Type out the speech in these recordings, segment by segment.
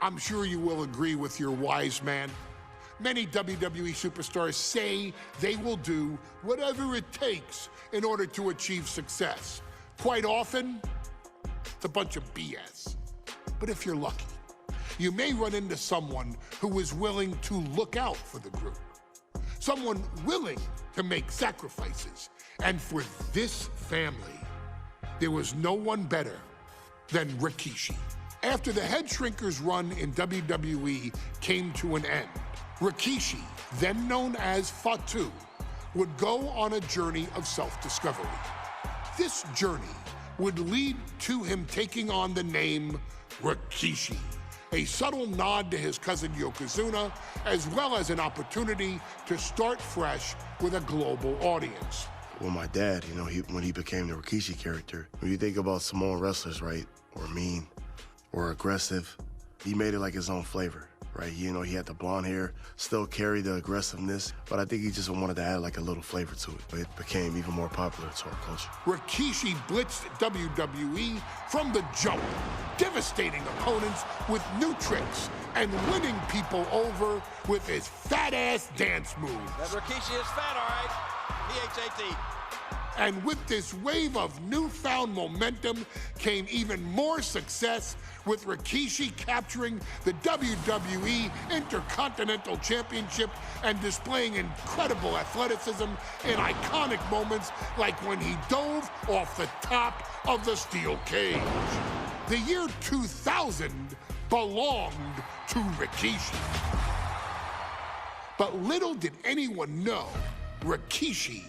I'm sure you will agree with your wise man. Many WWE superstars say they will do whatever it takes in order to achieve success. Quite often, it's a bunch of BS. But if you're lucky, you may run into someone who is willing to look out for the group. Someone willing to make sacrifices. And for this family, there was no one better than Rikishi. After the Head Shrinker's run in WWE came to an end, Rikishi, then known as Fatu, would go on a journey of self-discovery. This journey would lead to him taking on the name Rikishi, a subtle nod to his cousin Yokozuna, as well as an opportunity to start fresh with a global audience. Well, my dad, when he became the Rikishi character, when you think about Samoan wrestlers, right, or mean, or aggressive, he made it like his own flavor, right? He had the blonde hair, still carried the aggressiveness, but I think he just wanted to add like a little flavor to it. It became even more popular to our culture. Rikishi blitzed WWE from the jump, devastating opponents with new tricks and winning people over with his fat-ass dance moves. That Rikishi is fat, all right. P-H-A-T. And with this wave of newfound momentum came even more success, with Rikishi capturing the WWE Intercontinental Championship and displaying incredible athleticism in iconic moments like when he dove off the top of the steel cage. The year 2000 belonged to Rikishi. But little did anyone know, Rikishi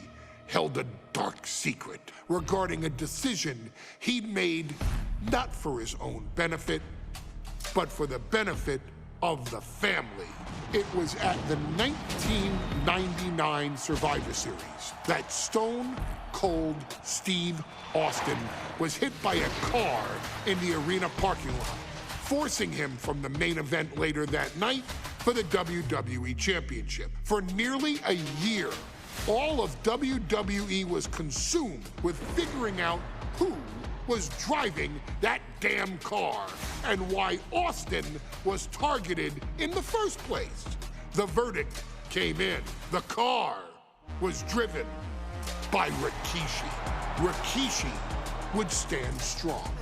held a dark secret regarding a decision he'd made not for his own benefit, but for the benefit of the family. It was at the 1999 Survivor Series that Stone Cold Steve Austin was hit by a car in the arena parking lot, forcing him from the main event later that night for the WWE Championship. For nearly a year, all of WWE was consumed with figuring out who was driving that damn car and why Austin was targeted in the first place. The verdict came in. The car was driven by Rikishi. Rikishi would stand strong.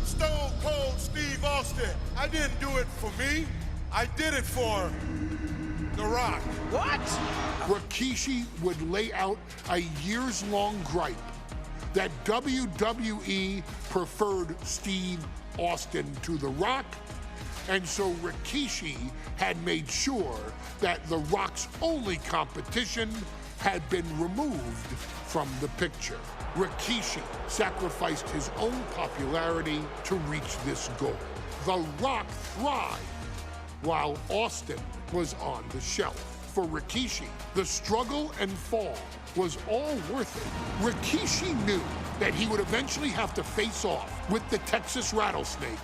Stone Cold Steve Austin. I didn't do it for me. I did it for The Rock. What? Rikishi would lay out a years-long gripe that WWE preferred Steve Austin to The Rock, and so Rikishi had made sure that The Rock's only competition had been removed from the picture. Rikishi sacrificed his own popularity to reach this goal. The Rock thrived while Austin was on the shelf. For Rikishi, the struggle and fall was all worth it. Rikishi knew that he would eventually have to face off with the Texas Rattlesnake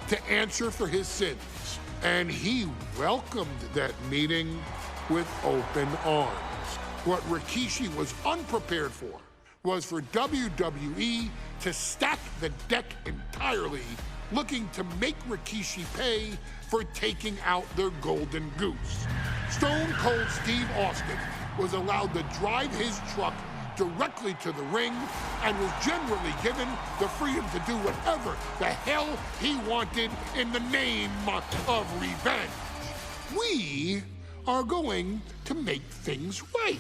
to answer for his sins, and he welcomed that meeting with open arms. What Rikishi was unprepared for was for WWE to stack the deck entirely, looking to make Rikishi pay for taking out their golden goose. Stone Cold Steve Austin was allowed to drive his truck directly to the ring and was generally given the freedom to do whatever the hell he wanted in the name of revenge. We are going to make things right.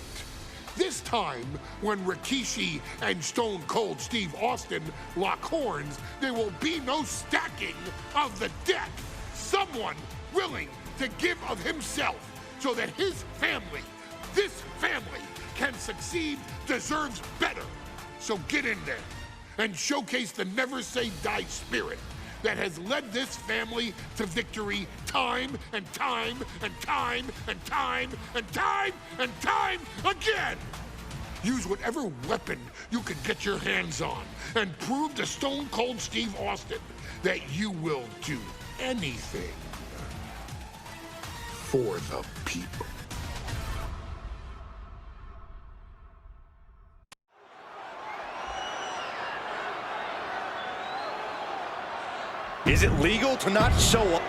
This time, when Rikishi and Stone Cold Steve Austin lock horns, there will be no stacking of the deck. Someone willing to give of himself so that his family, this family, can succeed, deserves better. So get in there and showcase the never say die spirit that has led this family to victory time and time and time and time and time and time again. Use whatever weapon you can get your hands on and prove to Stone Cold Steve Austin that you will do anything for the people. Is it legal to not show up?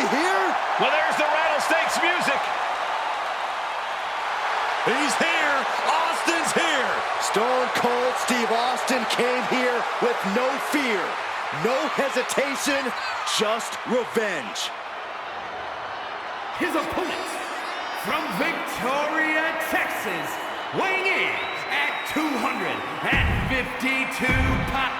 he here? Well, there's the Rattlesnakes music. He's here. Austin's here. Stone Cold Steve Austin came here with no fear, no hesitation, just revenge. His opponent from Victoria, Texas, weighing in at 252 pounds.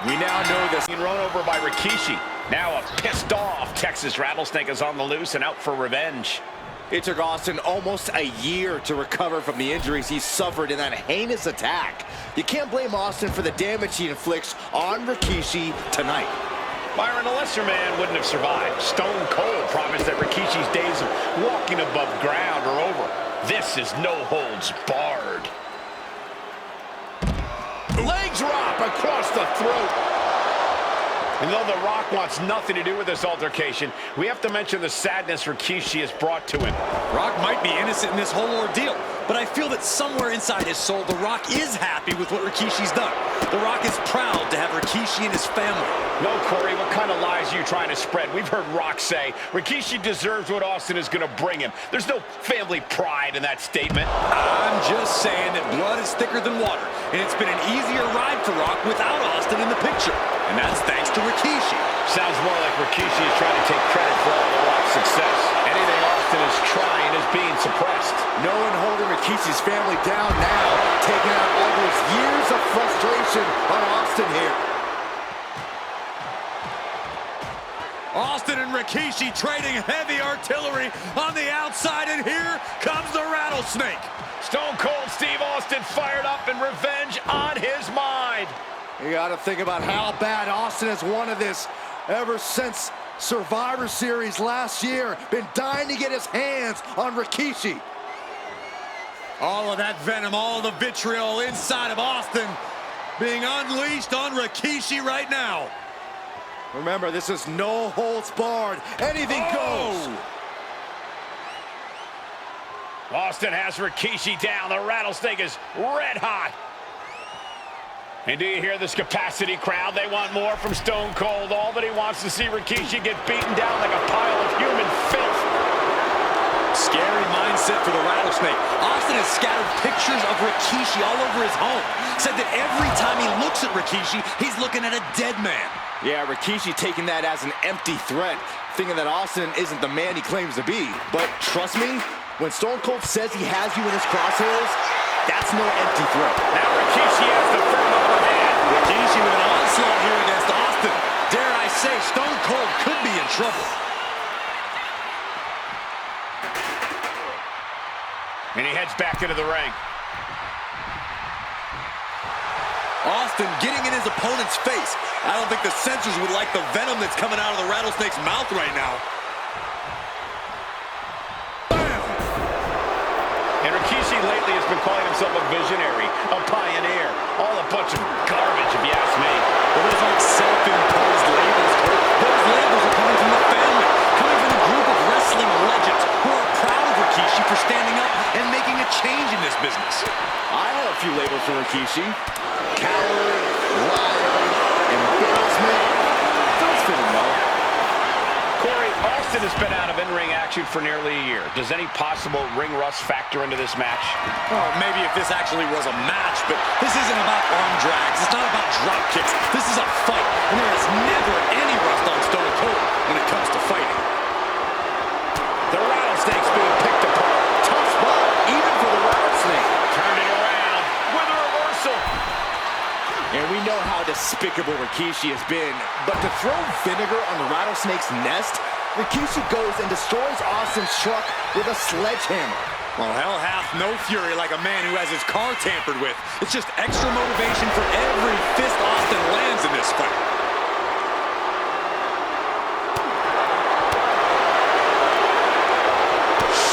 We now know this. Being run over by Rikishi. Now a pissed off Texas Rattlesnake is on the loose and out for revenge. It took Austin almost a year to recover from the injuries he suffered in that heinous attack. You can't blame Austin for the damage he inflicts on Rikishi tonight. Byron, a lesser man wouldn't have survived. Stone Cold promised that Rikishi's days of walking above ground are over. This is no holds barred. Leg drop across the throat. And though The Rock wants nothing to do with this altercation, we have to mention the sadness Rikishi has brought to him. Rock might be innocent in this whole ordeal, but I feel that somewhere inside his soul, The Rock is happy with what Rikishi's done. The Rock is proud to have Rikishi and his family. No, Corey, what kind of lies are you trying to spread? We've heard Rock say Rikishi deserves what Austin is going to bring him. There's no family pride in that statement. I'm just saying that blood is thicker than water, and it's been an easier ride for Rock without Austin in the picture. And that's thanks to Rikishi. Sounds more like Rikishi is trying to take credit for all the Rock's success. Anything Austin is trying is being suppressed. No one holding Rikishi's family down now, taking out all those years of frustration on Austin here. Austin and Rikishi trading heavy artillery on the outside, and here comes the Rattlesnake. Stone Cold Steve Austin fired up and revenge on his mind. You got to think about how bad Austin has wanted this ever since Survivor Series last year. Been dying to get his hands on Rikishi. All of that venom, all of the vitriol inside of Austin being unleashed on Rikishi right now. Remember, this is no holds barred. Anything goes. Austin has Rikishi down. The Rattlesnake is red hot. And do you hear this capacity crowd? They want more from Stone Cold. All that he wants to see Rikishi get beaten down like a pile of human filth. Scary mindset for the Rattlesnake. Austin has scattered pictures of Rikishi all over his home. Said that every time he looks at Rikishi, he's looking at a dead man. Yeah, Rikishi taking that as an empty threat, thinking that Austin isn't the man he claims to be. But trust me, when Stone Cold says he has you in his crosshairs, that's no empty threat. Now Rikishi has the firm upper hand. Rikishi with an onslaught here against Austin. Dare I say, Stone Cold could be in trouble. And he heads back into the ring. Austin getting in his opponent's face. I don't think the censors would like the venom that's coming out of the Rattlesnake's mouth right now. And Rikishi lately has been calling himself a visionary, a pioneer. All a bunch of garbage, if you ask me. Well, those aren't self-imposed labels, Cole. Those labels are coming from the family, coming from a group of wrestling legends who are proud of Rikishi for standing up and making a change in this business. I have a few labels for Rikishi. Coward, liar, embarrassment. Those fit him well. Corey, Austin has been out of in-ring action for nearly a year. Does any possible ring rust factor into this match? Well, maybe if this actually was a match, but this isn't about arm drags. It's not about drop kicks. This is a fight, and there is never any rust on Stone Cold when it comes to fighting. The Rattlesnake's being picked apart. Tough spot, even for the Rattlesnake. Turning around with a reversal. And we know how despicable Rikishi has been, but to throw vinegar on the Rattlesnake's nest, Rikishi goes and destroys Austin's truck with a sledgehammer. Well, hell hath no fury like a man who has his car tampered with. It's just extra motivation for every fist Austin lands in this fight.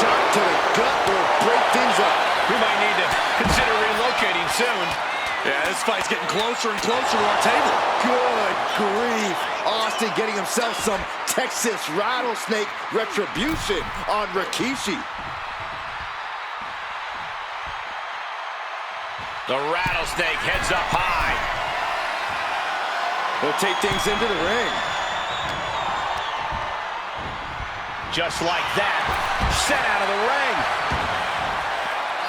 Shot to the gut will break things up. We might need to consider relocating soon. Yeah, this fight's getting closer and closer to our table. Good grief. Austin getting himself some Texas Rattlesnake retribution on Rikishi. The Rattlesnake heads up high. He'll take things into the ring. Just like that, sent out of the ring.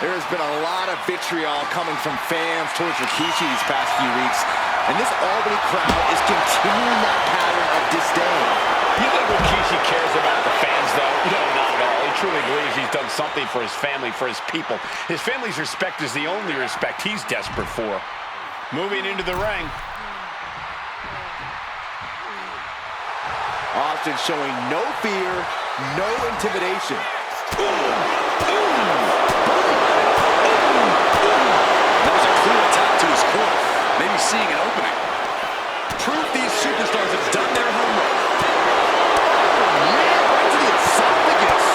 There has been a lot of vitriol coming from fans towards Rikishi these past few weeks, and this Albany crowd is continuing that pattern of disdain. You think Rikishi cares about the fans, though? No, not at all. He truly believes he's done something for his family, for his people. His family's respect is the only respect he's desperate for. Moving into the ring. Austin showing no fear, no intimidation. That was a clear attack to his core. Maybe seeing an opening. Proof these superstars have done their homework. Right to the esophagus.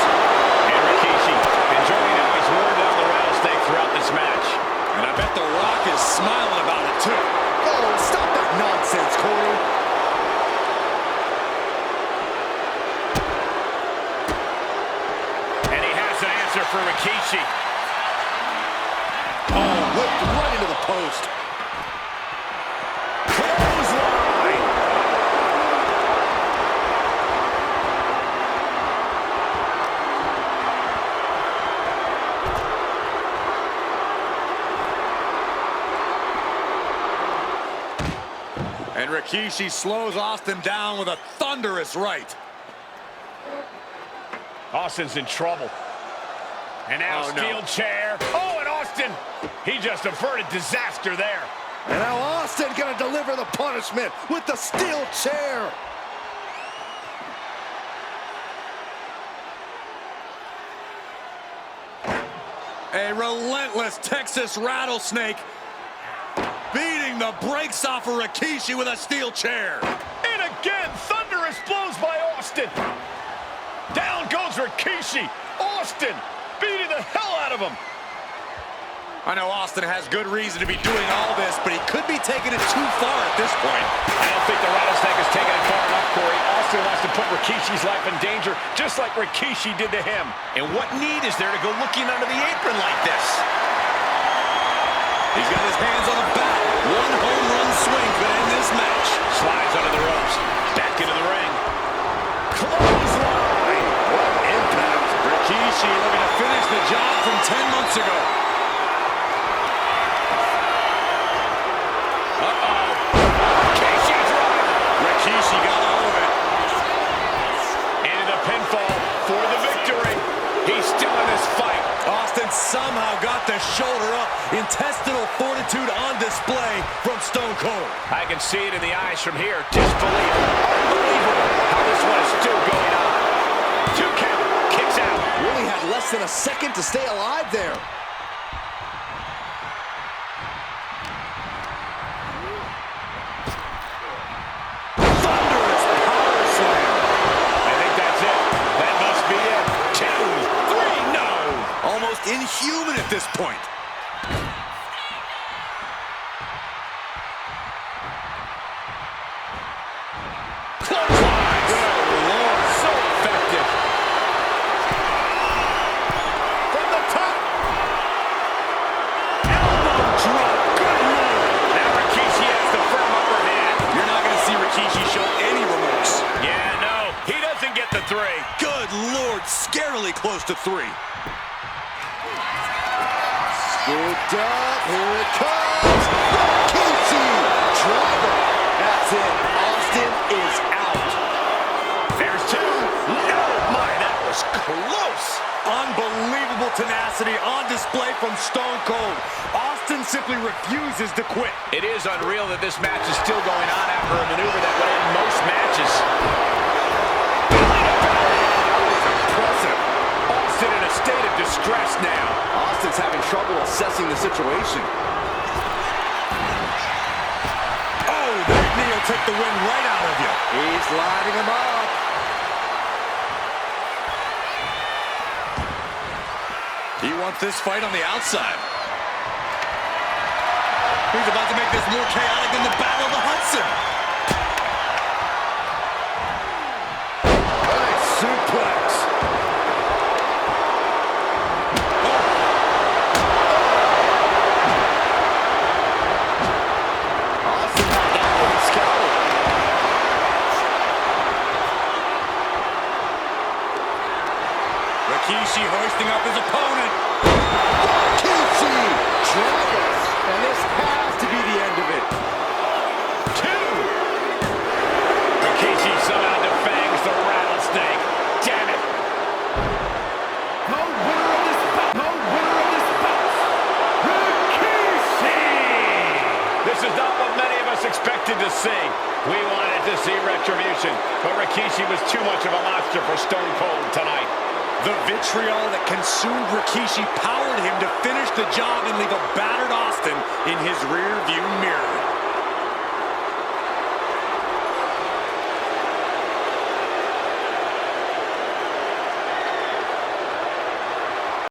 And Rikishi enjoying how he's worn down the rattlesnake throughout this match. And I bet The Rock is smiling about it, too. Oh, stop that nonsense, Corey. And he has an answer for Rikishi. Oh, whipped right into the post. Clothesline. And Rikishi slows Austin down with a thunderous right. Austin's in trouble. And now steel chair. Oh, and Austin, he just averted disaster there. And now Austin gonna deliver the punishment with the steel chair. A relentless Texas rattlesnake beating the brakes off of Rikishi with a steel chair. And again, thunderous blows by Austin. Down goes Rikishi. Austin beating the hell out of him. I know Austin has good reason to be doing all this, but he could be taking it too far at this point. I don't think the rattlesnake has taken it far enough, Corey. Austin wants to put Rikishi's life in danger, just like Rikishi did to him. And what need is there to go looking under the apron like this? He's got his hands on the bat. One home run swing could end this match. Slides under the ropes. Back into the ring. Clothesline. What impact. Rikishi looking to finish the job from 10 months ago. Rikishi got all of it. Into the pinfall for the victory. He's still in this fight. Austin somehow got the shoulder up. Intestinal fortitude on display from Stone Cold. I can see it in the eyes from here. Disbelief. Unbelievable how this one is still going on. 2 count. Kicks out. Really had less than a second to stay alive there. Thunderous power slam. I think that's it. That must be it. 2, 3, no. Almost inhuman at this point. Clothesline. Good Lord, so effective. From the top. Elbow drop. Good Lord. Now Rikishi has the firm upper hand. You're not going to see Rikishi show any remorse. Yeah, no. He doesn't get the 3. Good Lord, scarily close to 3. Scooped up, here it comes. Rikishi, driver. That's it. Austin is out. There's 2. No, my, that was close. Unbelievable tenacity on display from Stone Cold. Austin simply refuses to quit. It is unreal that this match is still going on after a maneuver that would end most matches. Impressive. Austin in a state of distress now. Austin's having trouble assessing the situation. Oh, that knee will take the wind right out of you. He's lining him up. He wants this fight on the outside. He's about to make this more chaotic than the Battle of the Hudson. Nice suplex. Austin had that one scouted. retribution, but Rikishi was too much of a monster for Stone Cold tonight. The vitriol that consumed Rikishi powered him to finish the job and leave a battered Austin in his rear-view mirror.